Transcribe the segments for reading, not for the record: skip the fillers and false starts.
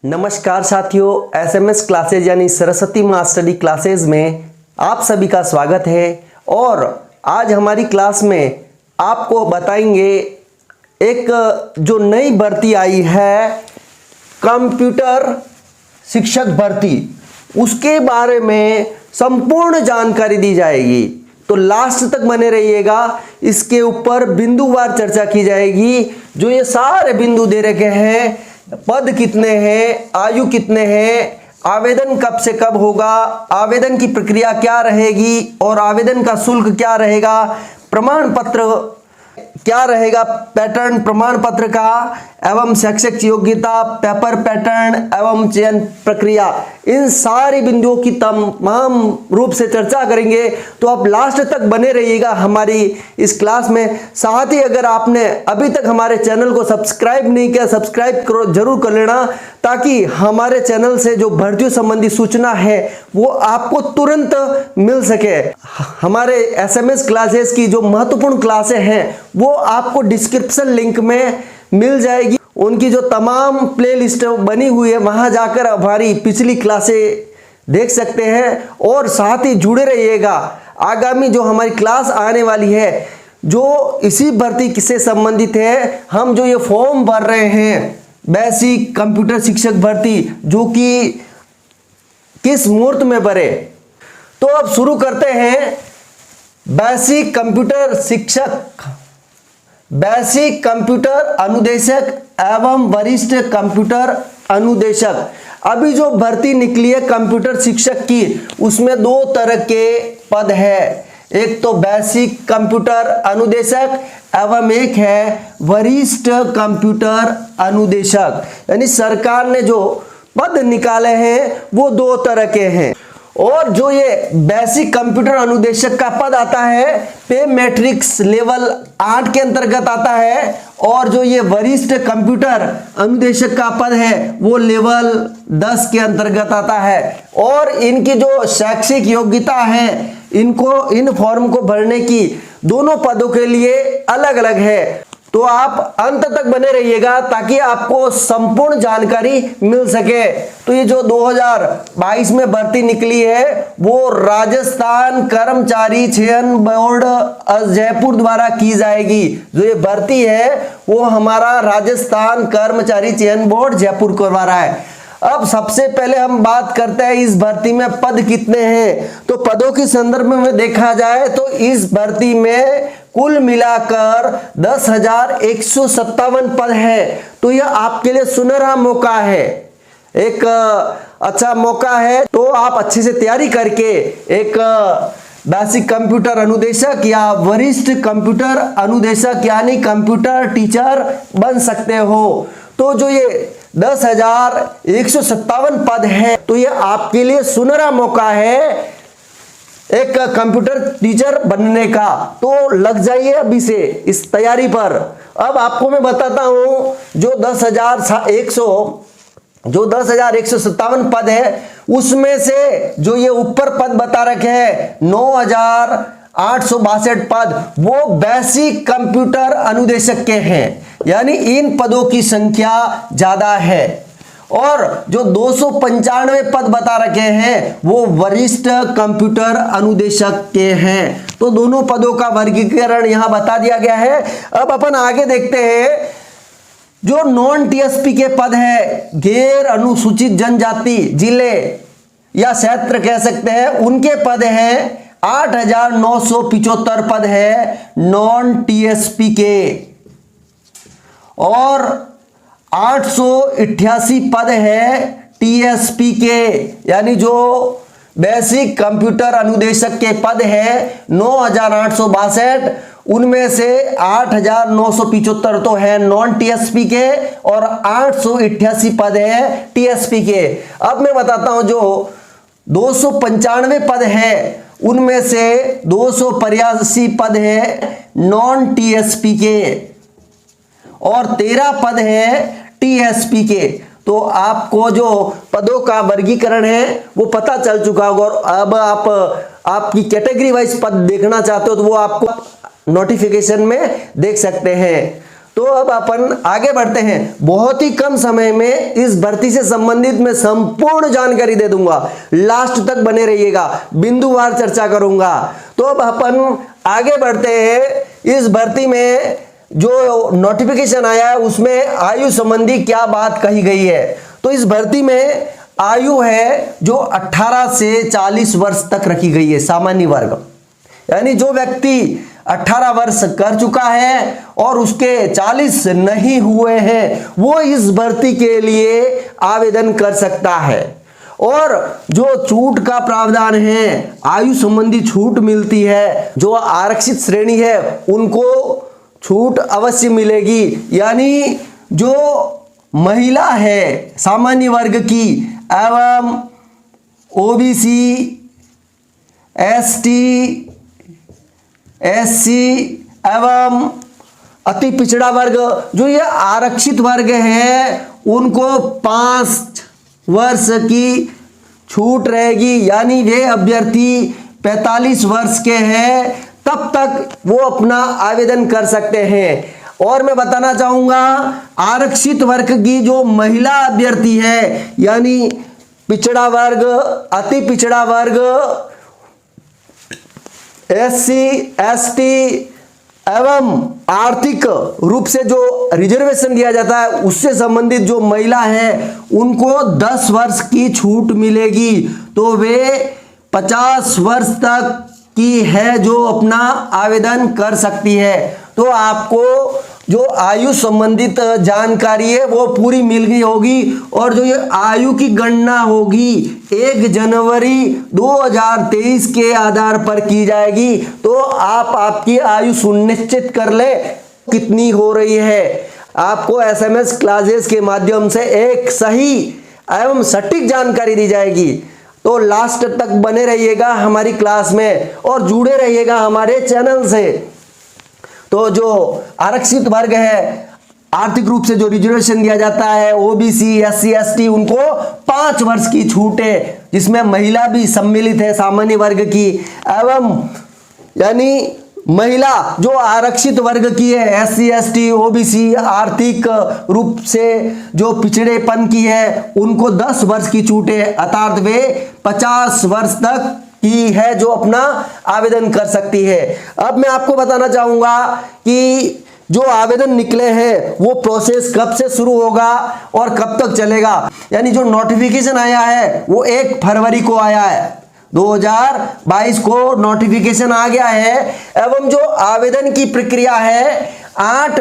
नमस्कार साथियों, SMS classes यानी सरस्वती माँ स्टडी क्लासेज में आप सभी का स्वागत है। और आज हमारी क्लास में आपको बताएंगे एक जो नई भर्ती आई है कंप्यूटर शिक्षक भर्ती, उसके बारे में संपूर्ण जानकारी दी जाएगी। तो लास्ट तक बने रहिएगा, इसके ऊपर बिंदुवार चर्चा की जाएगी। जो ये सारे बिंदु दे रखे हैं, पद कितने हैं, आयु कितने हैं, आवेदन कब से कब होगा, आवेदन की प्रक्रिया क्या रहेगी और आवेदन का शुल्क क्या रहेगा, प्रमाण पत्र क्या रहेगा, पैटर्न प्रमाण पत्र का एवं शैक्षिक योग्यता, पेपर पैटर्न एवं चयन प्रक्रिया, इन सारी बिंदुओं की तमाम रूप से चर्चा करेंगे। तो आप लास्ट तक बने रहिएगा हमारी इस क्लास में। साथ ही अगर आपने अभी तक हमारे चैनल को सब्सक्राइब नहीं किया, सब्सक्राइब करो, जरूर कर लेना, ताकि हमारे चैनल से जो भर्तियों संबंधी सूचना है वो आपको तुरंत मिल सके। हमारे एसएमएस क्लासेस की जो महत्वपूर्ण क्लासें हैं वो आपको डिस्क्रिप्शन लिंक में मिल जाएगी। उनकी जो तमाम प्लेलिस्ट बनी हुई है वहां जाकर हमारी पिछली क्लासें देख सकते हैं। और साथ ही जुड़े रहिएगा, आगामी जो हमारी क्लास आने वाली है जो इसी भर्ती से संबंधित है। हम जो ये फॉर्म भर रहे हैं बेसिक कंप्यूटर शिक्षक भर्ती, जो कि किस मुहूर्त में भरे, तो अब शुरू करते हैं। बेसिक कंप्यूटर शिक्षक, बेसिक कंप्यूटर अनुदेशक एवं वरिष्ठ कंप्यूटर अनुदेशक। अभी जो भर्ती निकली है कंप्यूटर शिक्षक की, उसमें दो तरह के पद है। एक तो बेसिक कंप्यूटर अनुदेशक एवं एक है वरिष्ठ कंप्यूटर अनुदेशक। यानी सरकार ने जो पद निकाले हैं वो दो तरह के हैं। और जो ये बेसिक कंप्यूटर अनुदेशक का पद आता है पे मैट्रिक्स लेवल 8 के अंतर्गत आता है, और जो ये वरिष्ठ कंप्यूटर अनुदेशक का पद है वो लेवल 10 के अंतर्गत आता है। और इनकी जो शैक्षिक योग्यता है, इनको इन फॉर्म को भरने की दोनों पदों के लिए अलग अलग है। तो आप अंत तक बने रहिएगा ताकि आपको संपूर्ण जानकारी मिल सके। तो ये जो 2022 में भर्ती निकली है वो राजस्थान कर्मचारी चयन बोर्ड जयपुर द्वारा की जाएगी। जो ये भर्ती है वो हमारा राजस्थान कर्मचारी चयन बोर्ड जयपुर करवा रहा है। अब सबसे पहले हम बात करते हैं इस भर्ती में पद कितने हैं। तो पदों के संदर्भ में देखा जाए तो इस भर्ती में कुल मिलाकर 10,157 पद है। तो यह आपके लिए सुनहरा मौका है, एक अच्छा मौका है। तो आप अच्छे से तैयारी करके एक बेसिक कंप्यूटर अनुदेशक या वरिष्ठ कंप्यूटर अनुदेशक यानी कंप्यूटर टीचर बन सकते हो। तो जो ये 10,157 पद है, तो ये आपके लिए सुनहरा मौका है एक कंप्यूटर टीचर बनने का। तो लग जाइए अभी से इस तैयारी पर। अब आपको मैं बताता हूं जो 10,157 पद है, उसमें से जो ये ऊपर पद बता रखे हैं 9,862 पद वो बेसिक कंप्यूटर अनुदेशक के हैं। यानी इन पदों की संख्या ज्यादा है। और जो 295 पद बता रखे हैं वो वरिष्ठ कंप्यूटर अनुदेशक के हैं। तो दोनों पदों का वर्गीकरण यहां बता दिया गया है। अब अपन आगे देखते हैं जो नॉन टीएसपी के पद है, गैर अनुसूचित जनजाति जिले या क्षेत्र कह सकते हैं, उनके पद हैं 8,975 पद है नॉन टीएसपी के, और 888 पद है टीएसपी के। यानी जो बेसिक कंप्यूटर अनुदेशक के पद है 9,862, उनमें से 8,975 तो है नॉन टीएसपी के और 888 पद है टीएसपी के। अब मैं बताता हूं जो 295 पद है उनमें से 283 पद है नॉन टीएसपी के और 13 पद है टीएसपी के। तो आपको जो पदों का वर्गीकरण है वो पता चल चुका होगा। और अब आप आपकी कैटेगरी वाइज पद देखना चाहते हो तो वो आपको नोटिफिकेशन में देख सकते हैं। तो अब अपन आगे बढ़ते हैं। बहुत ही कम समय में इस भर्ती से संबंधित मैं संपूर्ण जानकारी दे दूंगा, लास्ट तक बने रहिएगा, बिंदुवार चर्चा करूंगा। तो अब अपन आगे बढ़ते हैं। इस भर्ती में जो नोटिफिकेशन आया है उसमें आयु संबंधी क्या बात कही गई है। तो इस भर्ती में आयु है जो 18 से 40 वर्ष तक रखी गई है, सामान्य वर्ग, यानी जो व्यक्ति 18 वर्ष कर चुका है और उसके 40 नहीं हुए हैं वो इस भर्ती के लिए आवेदन कर सकता है। और जो छूट का प्रावधान है, आयु संबंधी छूट मिलती है, जो आरक्षित श्रेणी है उनको छूट अवश्य मिलेगी। यानी जो महिला है सामान्य वर्ग की एवं ओबीसी, एसटी, एससी एवं अति पिछड़ा वर्ग, जो ये आरक्षित वर्ग है उनको 5 वर्ष की छूट रहेगी। यानी वे अभ्यर्थी 45 वर्ष के हैं तब तक वो अपना आवेदन कर सकते हैं। और मैं बताना चाहूंगा आरक्षित वर्ग की जो महिला अभ्यर्थी है, यानी पिछड़ा वर्ग, अति पिछड़ा वर्ग, एससी, एसटी एवं आर्थिक रूप से जो रिजर्वेशन दिया जाता है उससे संबंधित जो महिला है उनको 10 वर्ष की छूट मिलेगी। तो वे 50 वर्ष तक की है जो अपना आवेदन कर सकती है। तो आपको जो आयु संबंधित जानकारी है वो पूरी मिल गई होगी। और जो ये आयु की गणना होगी 1 जनवरी 2023 के आधार पर की जाएगी। तो आप आपकी आयु सुनिश्चित कर ले कितनी हो रही है। आपको एसएमएस क्लासेस के माध्यम से एक सही एवं सटीक जानकारी दी जाएगी। तो लास्ट तक बने रहिएगा हमारी क्लास में और जुड़े रहिएगा हमारे चैनल से। तो जो आरक्षित वर्ग है, आर्थिक रूप से जो रिजर्वेशन दिया जाता है, ओबीसी, एससी, एसटी, उनको 5 वर्ष की छूट है, जिसमें महिला भी सम्मिलित है सामान्य वर्ग की। एवं यानी महिला जो आरक्षित वर्ग की है, एससी, एसटी, ओबीसी, आर्थिक रूप से जो पिछड़ेपन की है उनको 10 वर्ष की छूट है, अर्थात वे 50 वर्ष तक की है जो अपना आवेदन कर सकती है। अब मैं आपको बताना चाहूंगा कि जो आवेदन निकले हैं वो प्रोसेस कब से शुरू होगा और कब तक चलेगा। यानी जो नोटिफिकेशन आया है वो 1 फरवरी को आया है, 2022 को नोटिफिकेशन आ गया है। एवं जो आवेदन की प्रक्रिया है 8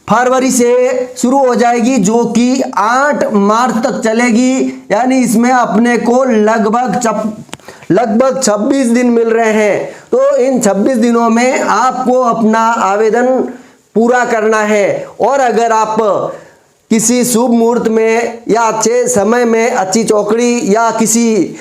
फरवरी से शुरू हो जाएगी जो कि 8 मार्च तक चलेगी। यानी इसमें अपने को लगभग 26 दिन मिल रहे हैं। तो इन 26 दिनों में आपको अपना आवेदन पूरा करना है। और अगर आप किसी शुभ मुहूर्त में या अच्छे समय में, अच्छी चौकड़ी या किसी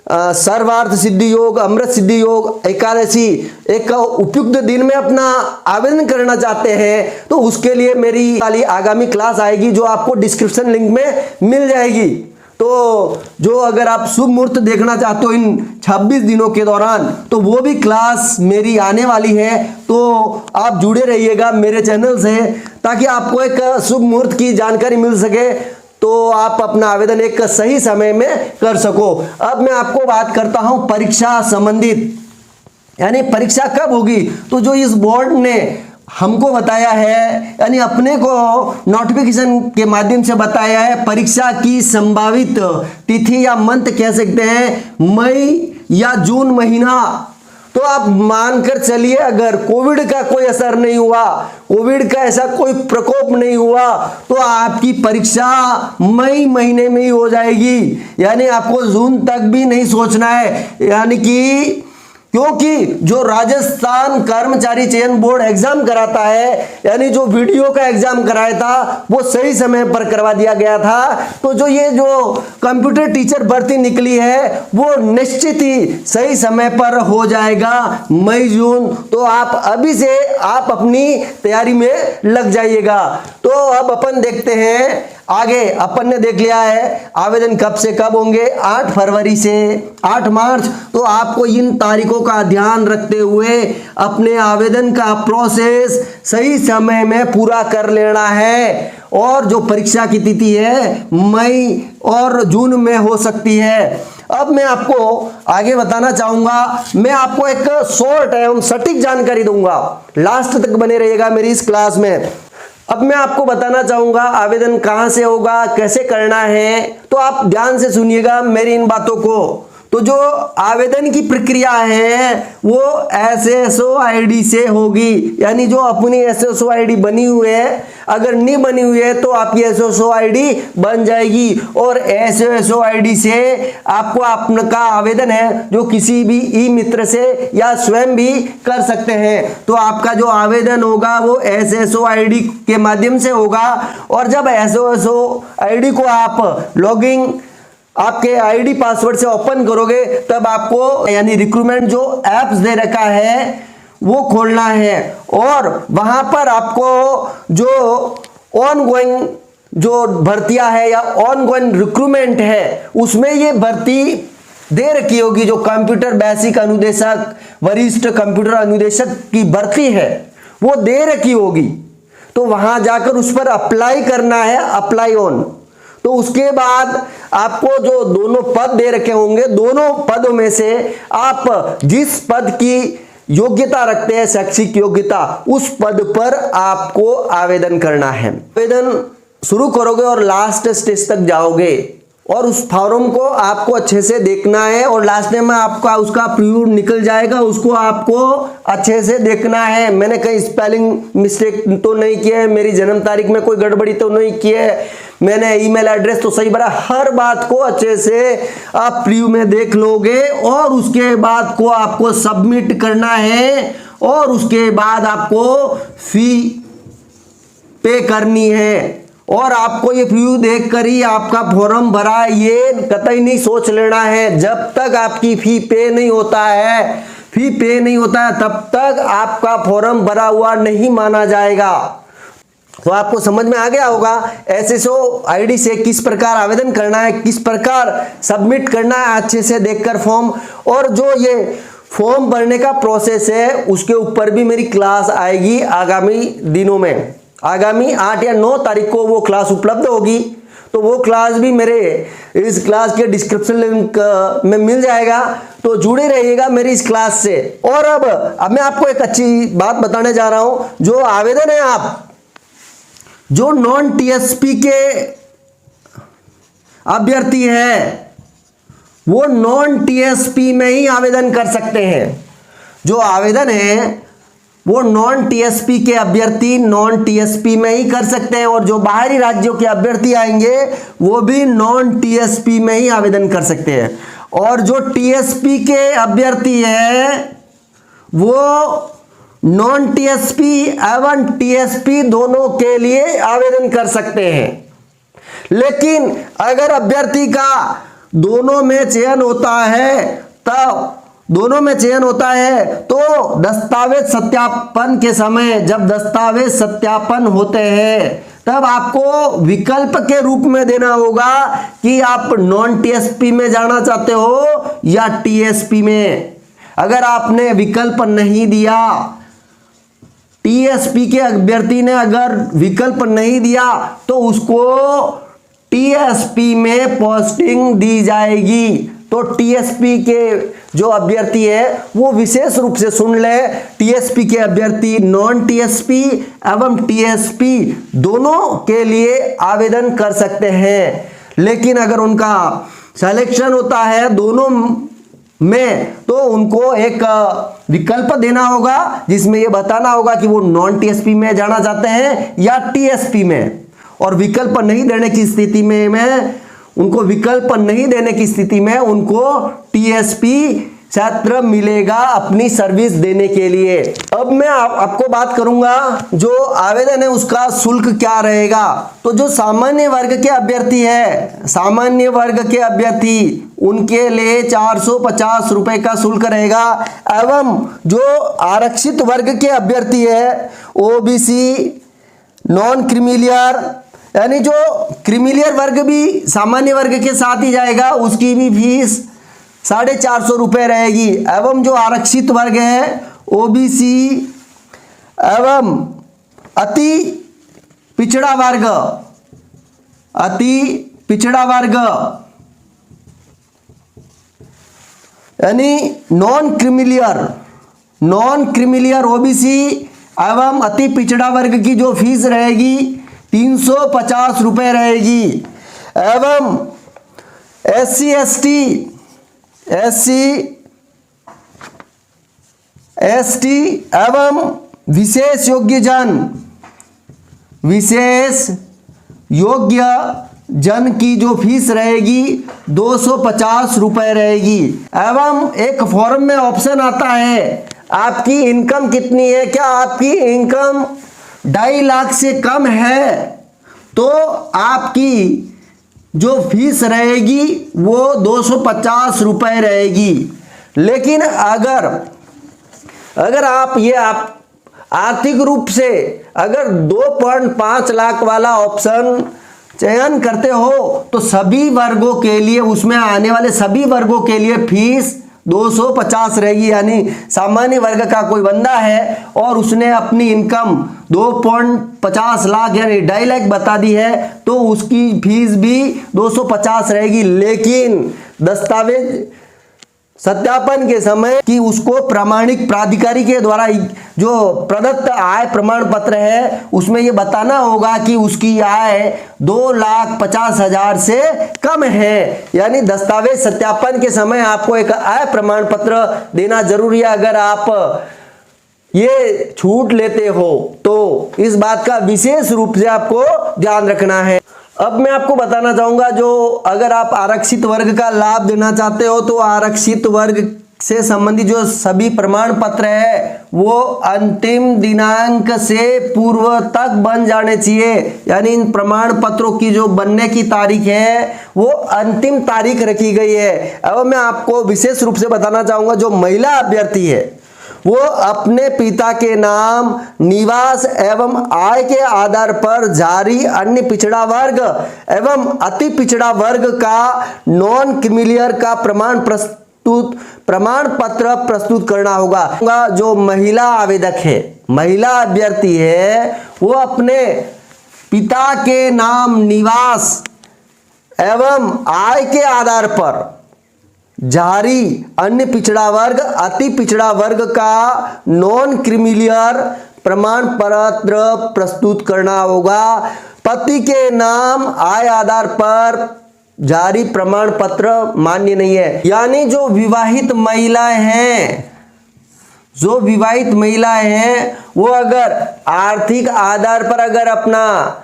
सर्वार्थ सिद्धि योग, अमृत सिद्धि योग, एकादशी, एक उपयुक्त दिन में अपना आवेदन करना चाहते हैं तो उसके लिए मेरी आगामी क्लास आएगी जो आपको डिस्क्रिप्शन लिंक में मिल जाएगी। तो जो अगर आप शुभ मुहूर्त देखना चाहते हो इन 26 दिनों के दौरान तो वो भी क्लास मेरी आने वाली है। तो आप जुड़े रहिएगा मेरे चैनल से ताकि आपको एक शुभ मुहूर्त की जानकारी मिल सके, तो आप अपना आवेदन एक सही समय में कर सको। अब मैं आपको बात करता हूं परीक्षा संबंधित, यानी परीक्षा कब होगी। तो जो इस बोर्ड ने हमको बताया है, यानी अपने को नोटिफिकेशन के माध्यम से बताया है, परीक्षा की संभावित तिथि या मंथ कह सकते हैं मई या जून महीना। तो आप मानकर चलिए अगर कोविड का कोई असर नहीं हुआ, कोविड का ऐसा कोई प्रकोप नहीं हुआ तो आपकी परीक्षा मई महीने में ही हो जाएगी। यानी आपको जून तक भी नहीं सोचना है। यानी कि क्योंकि जो राजस्थान कर्मचारी चयन बोर्ड एग्जाम कराता है, यानी जो वीडियो का एग्जाम कराया था वो सही समय पर करवा दिया गया था। तो जो ये जो कंप्यूटर टीचर भर्ती निकली है वो निश्चित ही सही समय पर हो जाएगा, मई जून। तो आप अभी से आप अपनी तैयारी में लग जाइएगा। तो अब अपन देखते हैं आगे अपन ने देख लिया है आवेदन कब से कब होंगे, 8 फरवरी से 8 मार्च। तो आपको इन तारीखों का ध्यान रखते हुए अपने आवेदन का प्रोसेस सही समय में पूरा कर लेना है। और जो परीक्षा की तिथि है मई और जून में हो सकती है। अब मैं आपको आगे बताना चाहूंगा, मैं आपको एक शॉर्ट एवं सटीक जानकारी दूंगा, लास्ट तक बने रहिएगा मेरी इस क्लास में। अब मैं आपको बताना चाहूंगा आवेदन कहां से होगा, कैसे करना है, तो आप ध्यान से सुनिएगा मेरी इन बातों को। तो जो आवेदन की प्रक्रिया है वो SSO ID से होगी, यानी जो अपनी SSO ID बनी हुई है, अगर नहीं बनी हुई है तो आपकी SSO ID बन जाएगी। और SSO ID से आपको आपका आवेदन है जो किसी भी ई मित्र से या स्वयं भी कर सकते हैं। तो आपका जो आवेदन होगा वो SSO ID के माध्यम से होगा। और जब SSO ID को आप लॉगिंग आपके आईडी पासवर्ड से ओपन करोगे तब आपको यानी रिक्रूटमेंट जो एप्स दे रखा है वो खोलना है। और वहां पर आपको जो ऑनगोइंग जो भर्तियां है या ऑनगोइंग रिक्रूटमेंट है उसमें ये भर्ती दे रखी होगी। जो कंप्यूटर बेसिक अनुदेशक, वरिष्ठ कंप्यूटर अनुदेशक की भर्ती है वो दे रखी होगी। तो वहां जाकर उस पर अप्लाई करना है, अप्लाई ऑन। तो उसके बाद आपको जो दोनों पद दे रखे होंगे, दोनों पदों में से आप जिस पद की योग्यता रखते हैं, शैक्षिक योग्यता, उस पद पर आपको आवेदन करना है। आवेदन शुरू करोगे और लास्ट स्टेज तक जाओगे और उस फॉर्म को आपको अच्छे से देखना है। और लास्ट में आपका उसका प्रीव्यू निकल जाएगा, उसको आपको अच्छे से देखना है। मैंने कहीं स्पेलिंग मिस्टेक तो नहीं किया है, मेरी जन्म तारीख में कोई गड़बड़ी तो नहीं की है, मैंने ईमेल एड्रेस तो सही भरा, हर बात को अच्छे से आप प्रीव्यू में देख लोगे। और उसके बाद को आपको सबमिट करना है और उसके बाद आपको फी पे करनी है। और आपको ये प्रीव्यू देखकर ही आपका फॉर्म भरा है ये कतई नहीं सोच लेना है। जब तक आपकी फी पे नहीं होता है, फी पे नहीं होता है तब तक आपका फॉर्म भरा हुआ नहीं माना जाएगा। तो आपको समझ में आ गया होगा SSO ID से किस प्रकार आवेदन करना है, किस प्रकार सबमिट करना है, अच्छे से देखकर फॉर्म। और जो ये फॉर्म भरने का प्रोसेस है उसके ऊपर भी मेरी क्लास आएगी आगामी दिनों में। आगामी 8 या 9 तारीख को वो क्लास उपलब्ध होगी। तो वो क्लास भी मेरे इस क्लास के डिस्क्रिप्शन लिंक में मिल जाएगा। तो जुड़े रहिएगा मेरी इस क्लास से। और अब मैं आपको एक अच्छी बात बताने जा रहा हूं। जो आवेदन है आप जो नॉन TSP के अभ्यर्थी है वो नॉन TSP में ही आवेदन कर सकते हैं। जो आवेदन है वो नॉन TSP के अभ्यर्थी नॉन TSP में ही कर सकते हैं। और जो बाहरी राज्यों के अभ्यर्थी आएंगे वो भी नॉन TSP में ही आवेदन कर सकते हैं। और जो TSP के अभ्यर्थी है वो नॉन TSP एवं TSP दोनों के लिए आवेदन कर सकते हैं। लेकिन अगर अभ्यर्थी का दोनों में चयन होता है तब दोनों में चयन होता है तो दस्तावेज सत्यापन के समय जब दस्तावेज सत्यापन होते हैं तब आपको विकल्प के रूप में देना होगा कि आप नॉन TSP में जाना चाहते हो या TSP में। अगर आपने विकल्प नहीं दिया, TSP के अभ्यर्थी ने अगर विकल्प नहीं दिया तो उसको TSP में पोस्टिंग दी जाएगी। तो TSP के जो अभ्यर्थी है वो विशेष रूप से सुन ले, TSP के अभ्यर्थी नॉन TSP एवं TSP दोनों के लिए आवेदन कर सकते हैं। लेकिन अगर उनका सिलेक्शन होता है दोनों में तो उनको एक विकल्प देना होगा जिसमें ये बताना होगा कि वो नॉन TSP में जाना चाहते हैं या TSP में। और विकल्प नहीं देने की स्थिति में उनको विकल्प नहीं देने की स्थिति में उनको TSP छात्र मिलेगा अपनी सर्विस देने के लिए। अब मैं आपको बात करूंगा जो आवेदन है उसका शुल्क क्या रहेगा। तो जो सामान्य वर्ग के अभ्यर्थी है, सामान्य वर्ग के अभ्यर्थी उनके लिए 450 रुपए का शुल्क रहेगा। एवं जो आरक्षित वर्ग के अभ्यर्थी है OBC, नॉन क्रीमी लेयर यानी जो क्रीमिलियर वर्ग भी सामान्य वर्ग के साथ ही जाएगा, उसकी भी फीस 450 रुपये रहेगी। एवं जो आरक्षित वर्ग है ओबीसी एवं अति पिछड़ा वर्ग, अति पिछड़ा वर्ग यानी नॉन क्रीमिलियर ओबीसी एवं अति पिछड़ा वर्ग की जो फीस रहेगी 350 रुपये रहेगी। एवं SC ST एवं विशेष योग्य जन की जो फीस रहेगी 250 रुपये रहेगी। एवं एक फॉर्म में ऑप्शन आता है आपकी इनकम कितनी है, क्या आपकी इनकम 2.5 लाख से कम है तो आपकी जो फीस रहेगी वो 250 रुपये रहेगी। लेकिन अगर आप आर्थिक रूप से अगर 2.5 लाख वाला ऑप्शन चयन करते हो तो सभी वर्गों के लिए, उसमें आने वाले सभी वर्गों के लिए फीस 250 रहेगी। यानी सामान्य वर्ग का कोई बंदा है और उसने अपनी इनकम 2.50 लाख यानी 2.5 लाख बता दी है तो उसकी फीस भी 250 रहेगी। लेकिन दस्तावेज सत्यापन के समय कि उसको प्रामाणिक प्राधिकारी के द्वारा जो प्रदत्त आय प्रमाण पत्र है उसमें ये बताना होगा कि उसकी आय 2,50,000 से कम है। यानी दस्तावेज सत्यापन के समय आपको एक आय प्रमाण पत्र देना जरूरी है। अगर आप ये छूट लेते हो तो इस बात का विशेष रूप से आपको ध्यान रखना है। अब मैं आपको बताना चाहूंगा, जो अगर आप आरक्षित वर्ग का लाभ देना चाहते हो तो आरक्षित वर्ग से संबंधित जो सभी प्रमाण पत्र है वो अंतिम दिनांक से पूर्व तक बन जाने चाहिए। यानी इन प्रमाण पत्रों की जो बनने की तारीख है वो अंतिम तारीख रखी गई है। अब मैं आपको विशेष रूप से बताना चाहूंगा, जो महिला अभ्यर्थी है वो अपने पिता के नाम, निवास एवं आय के आधार पर जारी अन्य पिछड़ा वर्ग एवं अति पिछड़ा वर्ग का नॉन क्रीमिलियर का प्रमाण पत्र प्रस्तुत करना होगा। जो महिला आवेदक है, महिला अभ्यर्थी है, वो अपने पिता के नाम, निवास एवं आय के आधार पर जारी अन्य पिछड़ा वर्ग, अति पिछड़ा वर्ग का नॉन क्रीमिलियर प्रमाण पत्र प्रस्तुत करना होगा। पति के नाम, आय आधार पर जारी प्रमाण पत्र मान्य नहीं है। यानी जो विवाहित महिलाएं हैं वो अगर आर्थिक आधार पर अगर अपना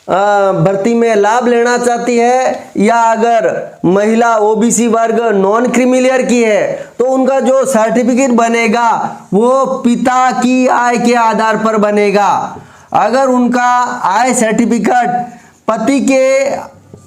भर्ती में लाभ लेना चाहती है या अगर महिला ओबीसी वर्ग नॉन क्रीमिलियर की है तो उनका जो सर्टिफिकेट बनेगा वो पिता की आय के आधार पर बनेगा। अगर उनका आय सर्टिफिकेट पति के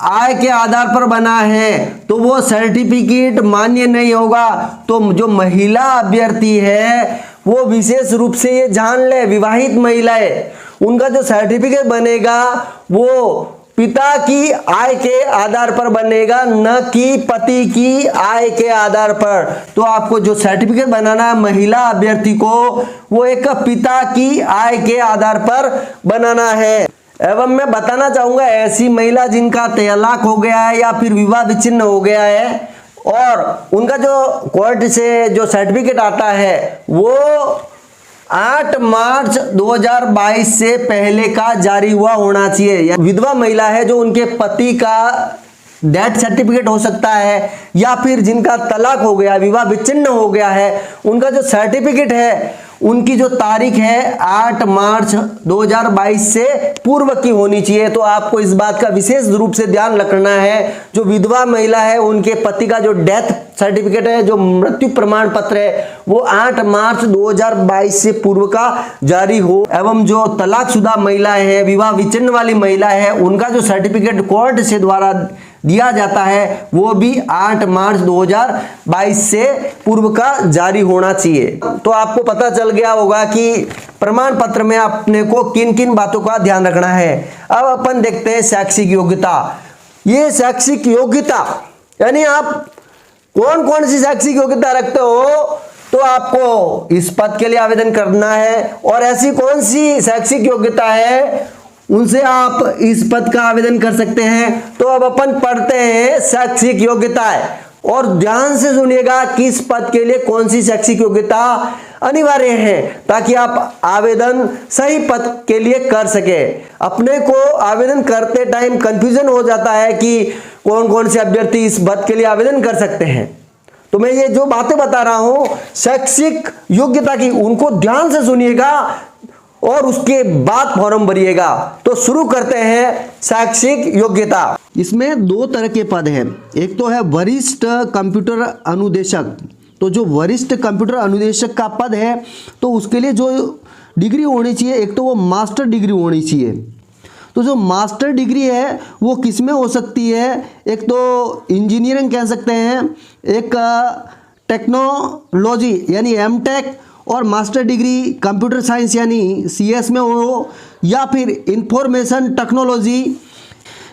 आय के आधार पर बना है तो वो सर्टिफिकेट मान्य नहीं होगा। तो जो महिला अभ्यर्थी है वो विशेष रूप से ये जान ले, विवाहित महिलाएं, उनका जो सर्टिफिकेट बनेगा वो पिता की आय के आधार पर बनेगा, न कि पति की आय के आधार पर। तो आपको जो सर्टिफिकेट बनाना है महिला अभ्यर्थी को वो एक पिता की आय के आधार पर बनाना है। एवं मैं बताना चाहूंगा, ऐसी महिला जिनका तलाक हो गया है या फिर विवाह विच्छिन्न हो गया है और उनका जो कोर्ट से जो सर्टिफिकेट आता है वो 8 मार्च 2022 से पहले का जारी हुआ होना चाहिए। विधवा महिला है जो उनके पति का डेथ सर्टिफिकेट हो सकता है या फिर जिनका तलाक हो गया, विवाह विच्छिन्न हो गया है, उनका जो सर्टिफिकेट है उनकी जो तारीख है 8 मार्च 2022 से पूर्व की होनी चाहिए। तो आपको इस बात का विशेष रूप से ध्यान रखना है, जो विधवा महिला है उनके पति का जो डेथ सर्टिफिकेट है, जो मृत्यु प्रमाण पत्र है वो 8 मार्च 2022 से पूर्व का जारी हो। एवं जो तलाकशुदा महिला है, विवाह विच्छिन्न वाली महिला है, उनका जो सर्टिफिकेट कोर्ट से द्वारा दिया जाता है वो भी 8 मार्च 2022 से पूर्व का जारी होना चाहिए। तो आपको पता चल गया होगा कि प्रमाण पत्र में अपने को किन किन बातों का ध्यान रखना है। अब अपन देखते हैं शैक्षिक योग्यता। ये शैक्षिक योग्यता यानी आप कौन कौन सी शैक्षिक योग्यता रखते हो, तो आपको इस पद के लिए आवेदन करना है और ऐसी कौन सी शैक्षिक योग्यता है उनसे आप इस पद का आवेदन कर सकते हैं। तो अब अपन पढ़ते हैं शैक्षिक योग्यताएं और ध्यान से सुनिएगा किस पद के लिए कौन सी शैक्षिक योग्यता अनिवार्य है, ताकि आप आवेदन सही पद के लिए कर सके। अपने को आवेदन करते टाइम कंफ्यूजन हो जाता है कि कौन कौन से अभ्यर्थी इस पद के लिए आवेदन कर सकते हैं। तो मैं ये जो बातें बता रहा हूं शैक्षिक योग्यता की, उनको ध्यान से सुनिएगा और उसके बाद फॉर्म भरिएगा। तो शुरू करते हैं शैक्षिक योग्यता। इसमें 2 तरह के पद हैं, एक तो है वरिष्ठ कंप्यूटर अनुदेशक। तो जो वरिष्ठ कंप्यूटर अनुदेशक का पद है तो उसके लिए जो डिग्री होनी चाहिए, एक तो वो मास्टर डिग्री होनी चाहिए। तो जो मास्टर डिग्री है वो किस में हो सकती है, एक तो इंजीनियरिंग कह सकते हैं, एक टेक्नोलॉजी यानी एमटेक, और मास्टर डिग्री कंप्यूटर साइंस यानी सीएस में हो, या फिर इंफॉर्मेशन टेक्नोलॉजी,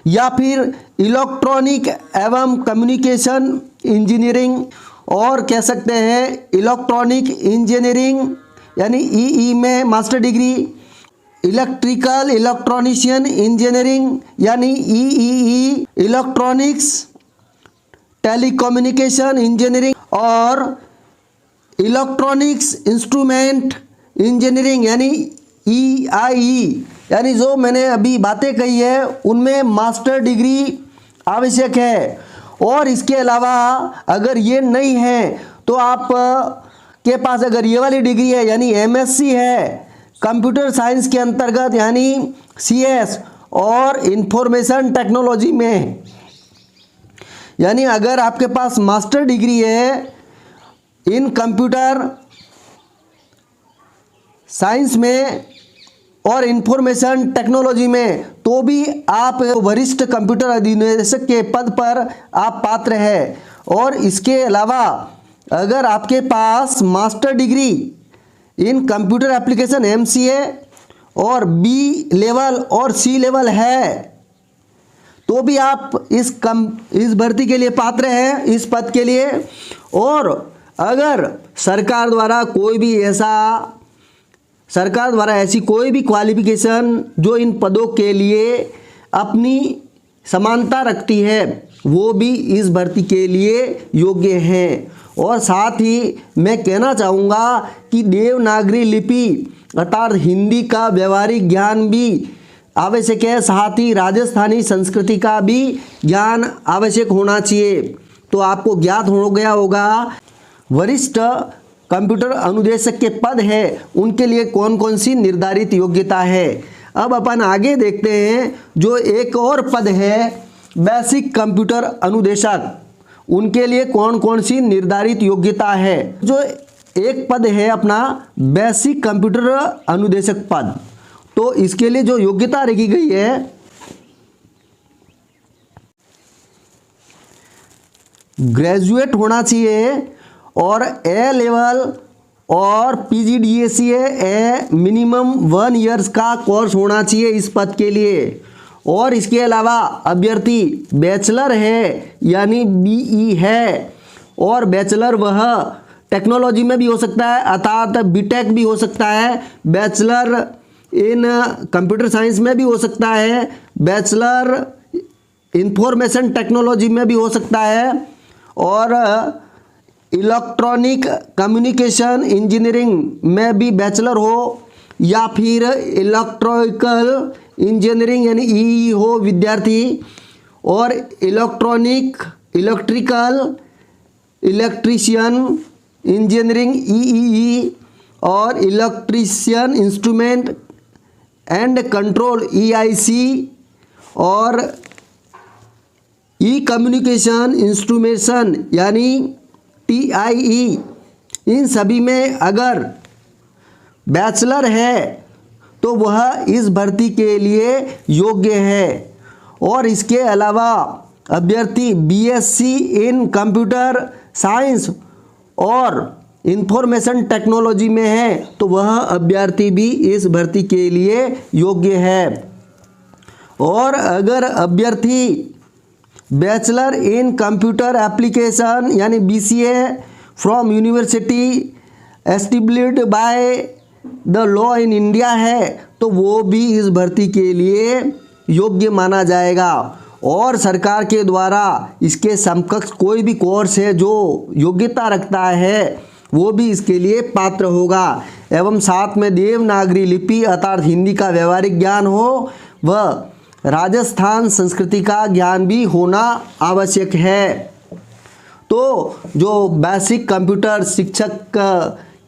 या फिर इलेक्ट्रॉनिक एवं कम्युनिकेशन इंजीनियरिंग, और कह सकते हैं इलेक्ट्रॉनिक इंजीनियरिंग यानी ईई में मास्टर डिग्री, इलेक्ट्रिकल इलेक्ट्रॉनिशियन इंजीनियरिंग यानी ईईई, इलेक्ट्रॉनिक्स टेलीकम्युनिकेशन इंजीनियरिंग, और इलेक्ट्रॉनिक्स इंस्ट्रूमेंट इंजीनियरिंग यानी ईआईई। यानी जो मैंने अभी बातें कही है उनमें मास्टर डिग्री आवश्यक है। और इसके अलावा अगर ये नहीं है तो आप के पास अगर ये वाली डिग्री है यानी एमएससी है कंप्यूटर साइंस के अंतर्गत यानी सीएस और इंफॉर्मेशन टेक्नोलॉजी में, यानी अगर आपके पास मास्टर डिग्री है इन कंप्यूटर साइंस में और इंफॉर्मेशन टेक्नोलॉजी में, तो भी आप वरिष्ठ कंप्यूटर अनुदेशक के पद पर आप पात्र हैं। और इसके अलावा अगर आपके पास master degree in computer application MCA और बी लेवल और सी लेवल है तो भी आप इस भर्ती के लिए पात्र हैं, इस पद के लिए। और अगर सरकार द्वारा ऐसी कोई भी क्वालिफिकेशन जो इन पदों के लिए अपनी समानता रखती है वो भी इस भर्ती के लिए योग्य हैं। और साथ ही मैं कहना चाहूँगा कि देवनागरी लिपि अर्थात हिंदी का व्यवहारिक ज्ञान भी आवश्यक है, साथ ही राजस्थानी संस्कृति का भी ज्ञान आवश्यक होना चाहिए। तो आपको ज्ञात हो गया होगा वरिष्ठ कंप्यूटर अनुदेशक के पद है उनके लिए कौन कौन सी निर्धारित योग्यता है। अब अपन आगे देखते हैं जो एक और पद है बेसिक कंप्यूटर अनुदेशक, उनके लिए कौन कौन सी निर्धारित योग्यता है। जो एक पद है अपना बेसिक कंप्यूटर अनुदेशक पद, तो इसके लिए जो योग्यता रखी गई है ग्रेजुएट होना चाहिए और ए लेवल और पीजीडीएसीए ए मिनिमम 1 ईयर्स का कोर्स होना चाहिए इस पद के लिए। और इसके अलावा अभ्यर्थी बैचलर है यानी बीई है, और बैचलर वह टेक्नोलॉजी में भी हो सकता है अर्थात बीटेक भी हो सकता है, बैचलर इन कंप्यूटर साइंस में भी हो सकता है, बैचलर इंफॉर्मेशन टेक्नोलॉजी में भी हो सकता है, और इलेक्ट्रॉनिक कम्युनिकेशन इंजीनियरिंग में भी बैचलर हो, या फिर इलेक्ट्रिकल इंजीनियरिंग यानी ई हो विद्यार्थी, और इलेक्ट्रिकल इलेक्ट्रीशियन इंजीनियरिंग ईईई, और electrician instrument and control EIC, और ई कम्युनिकेशन इंस्ट्रूमेशन यानी टीआईई। इन सभी में अगर बैचलर है तो वह इस भर्ती के लिए योग्य है। और इसके अलावा अभ्यर्थी बीएससी इन कंप्यूटर साइंस और इंफॉर्मेशन टेक्नोलॉजी में है तो वह अभ्यर्थी भी इस भर्ती के लिए योग्य है। और अगर अभ्यर्थी बैचलर इन कंप्यूटर एप्लीकेशन यानी BCA from university established by the law in India है तो वो भी इस भर्ती के लिए योग्य माना जाएगा। और सरकार के द्वारा इसके समकक्ष कोई भी कोर्स है जो योग्यता रखता है वो भी इसके लिए पात्र होगा। एवं साथ में देवनागरी लिपि अर्थात हिंदी का व्यवहारिक ज्ञान हो व राजस्थान संस्कृति का ज्ञान भी होना आवश्यक है। तो जो बेसिक कंप्यूटर शिक्षक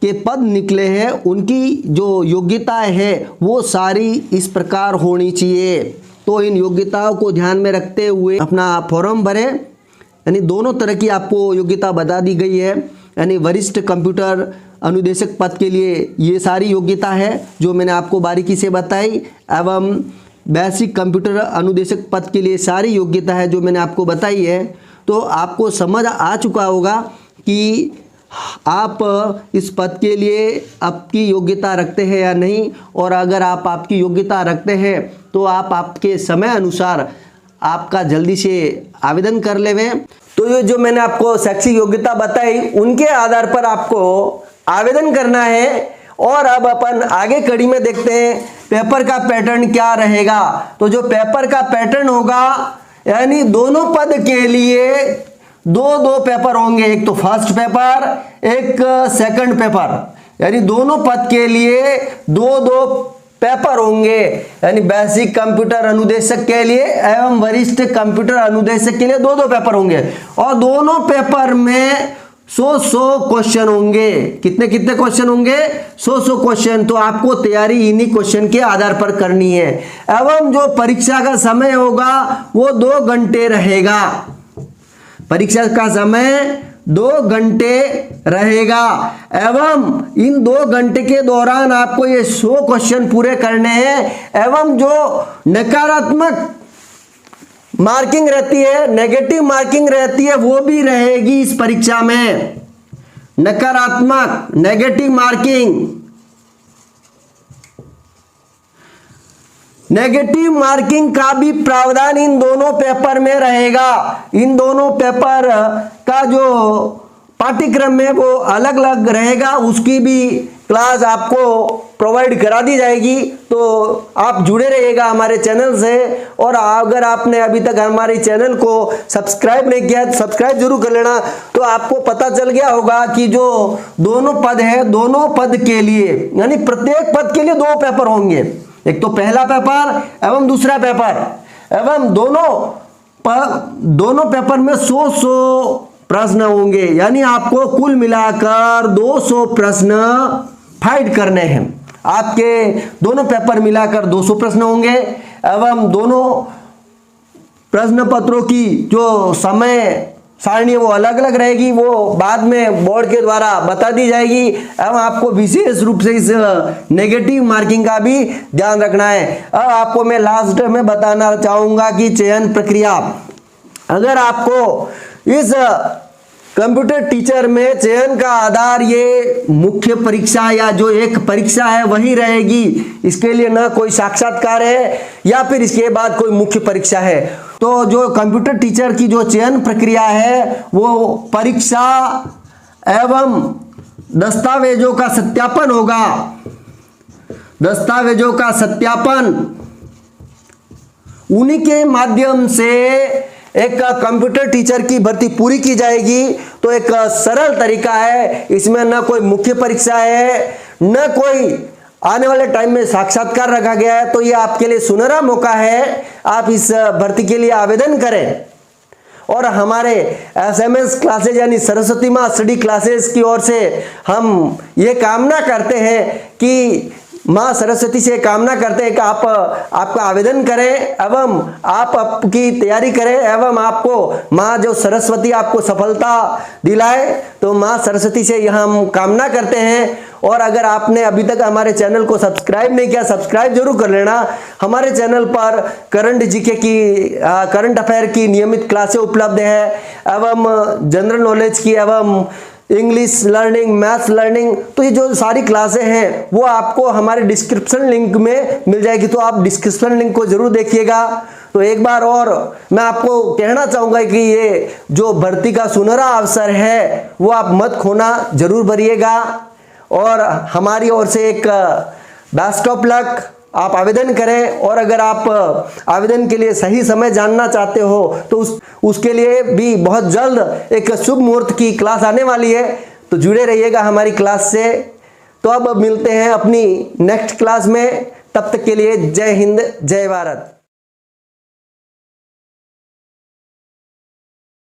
के पद निकले हैं उनकी जो योग्यताएं है वो सारी इस प्रकार होनी चाहिए। तो इन योग्यताओं को ध्यान में रखते हुए अपना फॉर्म भरें। यानी दोनों तरह की आपको योग्यता बता दी गई है। यानी वरिष्ठ कंप्यूटर अनुदेशक पद के लिए ये सारी योग्यता है जो मैंने आपको बारीकी से बताई, एवं बेसिक कंप्यूटर अनुदेशक पद के लिए सारी योग्यता है जो मैंने आपको बताई है। तो आपको समझ आ चुका होगा कि आप इस पद के लिए आपकी योग्यता रखते हैं या नहीं, और अगर आप आपकी योग्यता रखते हैं तो आप आपके समय अनुसार आपका जल्दी से आवेदन कर लेवें। तो ये जो मैंने आपको शैक्षिक योग्यता बताई उनके आधार पर आपको आवेदन करना है। और अब अपन आगे कड़ी में देखते हैं पेपर का पैटर्न क्या रहेगा। तो जो पेपर का पैटर्न होगा यानी दोनों पद के लिए दो पेपर होंगे, एक तो फर्स्ट पेपर एक सेकंड पेपर, यानी दोनों पद के लिए दो पेपर होंगे। यानी बेसिक कंप्यूटर अनुदेशक के लिए एवं वरिष्ठ कंप्यूटर अनुदेशक के लिए दो पेपर होंगे और दोनों पेपर में 100 क्वेश्चन होंगे। कितने क्वेश्चन होंगे? 100 क्वेश्चन। तो आपको तैयारी इन्हीं क्वेश्चन के आधार पर करनी है। एवं जो परीक्षा का समय होगा वो 2 घंटे रहेगा। परीक्षा का समय 2 घंटे रहेगा एवं इन 2 घंटे के दौरान आपको ये 100 क्वेश्चन पूरे करने हैं। एवं जो नकारात्मक मार्किंग रहती है, नेगेटिव मार्किंग रहती है, वो भी रहेगी इस परीक्षा में। नकारात्मक नेगेटिव मार्किंग का भी प्रावधान इन दोनों पेपर में रहेगा। इन दोनों पेपर का जो पाठ्यक्रम है वो अलग अलग रहेगा, उसकी भी क्लास आपको प्रोवाइड करा दी जाएगी। तो आप जुड़े रहिएगा हमारे चैनल से। और अगर आपने अभी तक हमारे चैनल को सब्सक्राइब नहीं किया तो सब्सक्राइब जरूर कर लेना। तो आपको पता चल गया होगा कि जो दोनों पद है, दोनों पद के लिए यानी प्रत्येक पद के लिए 2 पेपर होंगे, एक तो पहला पेपर एवं दूसरा पेपर। एवं दोनों पेपर में 100 प्रश्न होंगे, यानी आपको कुल मिलाकर 200 प्रश्न फाइट करने हैं। आपके दोनों पेपर मिलाकर 200 प्रश्न होंगे एवं दोनों प्रश्न पत्रों की जो समय सारणी वो अलग अलग रहेगी, वो बाद में बोर्ड के द्वारा बता दी जाएगी। एवं आपको विशेष रूप से इस नेगेटिव मार्किंग का भी ध्यान रखना है। अब आपको मैं लास्ट में बताना चाहूंगा कि चयन प्रक्रिया, अगर आपको इस कंप्यूटर टीचर में चयन का आधार ये मुख्य परीक्षा या जो एक परीक्षा है वही रहेगी। इसके लिए ना कोई साक्षात्कार है या फिर इसके बाद कोई मुख्य परीक्षा है। तो जो कंप्यूटर टीचर की जो चयन प्रक्रिया है वो परीक्षा एवं दस्तावेजों का सत्यापन होगा। दस्तावेजों का सत्यापन उन्हीं के माध्यम से एक कंप्यूटर टीचर की भर्ती पूरी की जाएगी। तो एक सरल तरीका है, इसमें न कोई मुख्य परीक्षा है न कोई आने वाले टाइम में साक्षात्कार रखा गया है। तो ये आपके लिए सुनहरा मौका है, आप इस भर्ती के लिए आवेदन करें। और हमारे एसएमएस क्लासेज यानी सरस्वती माँ स्टडी क्लासेस की ओर से हम ये कामना करते हैं कि माँ सरस्वती से कामना करते हैं कि आप आपका आवेदन करें एवं आप आपकी तैयारी करें एवं आपको माँ जो सरस्वती आपको सफलता दिलाए। तो माँ सरस्वती से यह हम कामना करते हैं। और अगर आपने अभी तक हमारे चैनल को सब्सक्राइब नहीं किया, सब्सक्राइब जरूर कर लेना। हमारे चैनल पर करंट जीके की, करंट अफेयर की नियमित क्लासें उपलब्ध है एवं जनरल नॉलेज की एवं इंग्लिश लर्निंग, मैथ्स लर्निंग। तो ये जो सारी क्लासें हैं वो आपको हमारे डिस्क्रिप्शन लिंक में मिल जाएगी, तो आप डिस्क्रिप्शन लिंक को जरूर देखिएगा। तो एक बार और मैं आपको कहना चाहूँगा कि ये जो भर्ती का सुनहरा अवसर है वो आप मत खोना, जरूर भरिएगा। और हमारी ओर से एक बेस्ट ऑफ लक, आप आवेदन करें। और अगर आप आवेदन के लिए सही समय जानना चाहते हो तो उसके लिए भी बहुत जल्द एक शुभ मुहूर्त की क्लास आने वाली है, तो जुड़े रहिएगा हमारी क्लास से। तो अब मिलते हैं अपनी नेक्स्ट क्लास में, तब तक के लिए जय हिंद, जय भारत।